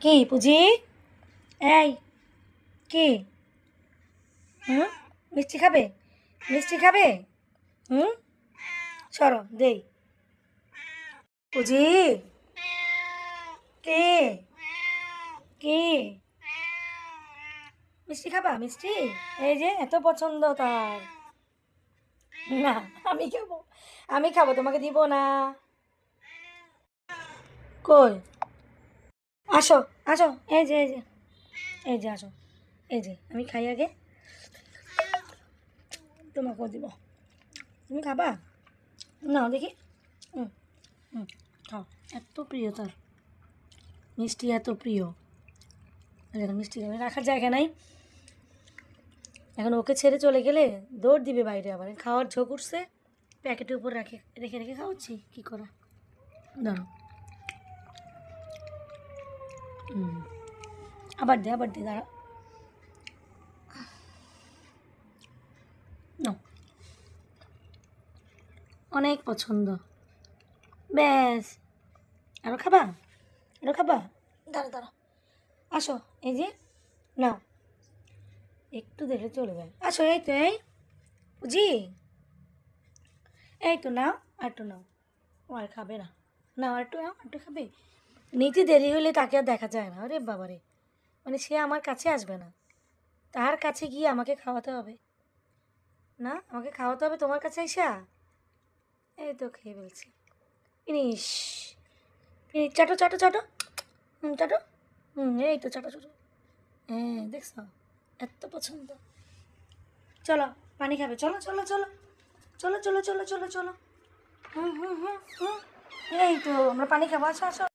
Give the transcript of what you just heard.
কি পুজি? এই কি? হুম? মিষ্টি খাবে? মিষ্টি খাবে? হুম? সরো দেই। পুজি? কে? কে? মিষ্টি খাবা? মিষ্টি? এই যে এত পছন্দ তার। না, আমি খাবো। আমি খাবো, তোমাকে দিব না। কই? আসো, আসো। এই যে আসো। এই যে আমি খাই আগে, তোমাকেও দিব। তুমি খাবা? নাও দেখি। হুম, হুম, খাও। এত প্রিয় তার, মিষ্টি এত প্রিয়। এখন মিষ্টি খাবে, রাখার জায়গা নাই। এখন ওকে ছেড়ে চলে গেলে দৌড় দিবে বাইরে, আবার খাওয়ার ঝোঁক উঠছে। প্যাকেটের উপর রেখে রেখে রেখে খাওয়াচ্ছি, কী করা। দাঁড়ো। হুম, আবার দে, দাঁড়া। নাও, অনেক পছন্দ। ব্যাস, আরও খাবা? আরও খাবা? দাঁড়া দাঁড়া, আসো। এই যে নাও, একটু দেখে চলে যায়। আসো, এই তো, এই জি, এই তো নাও, আর একটু নাও। ও আর খাবে না। নাও, আর একটু নাও, আর একটু খাবে। নিতে দেরি হলে তাকে আর দেখা যায় না। আরে বাবারে, মানে সে আমার কাছে আসবে না, তার কাছে গিয়ে আমাকে খাওয়াতে হবে। না, আমাকে খাওয়াতে হবে তোমার কাছে আইসা। এই তো খেয়ে ফেলছি। ইনিস, এই চাটো চাটো চাটো। হুম, চাটো। হুম, এই তো চাটো চাটো। হ্যাঁ, দেখছো, এত পছন্দ। চলো, পানি খাবে, চলো চলো চলো। চলো চলো চলো চলো চলো। হুম হুম হুম হুম। এই তো আমরা পানি খাবো, আসো আসো।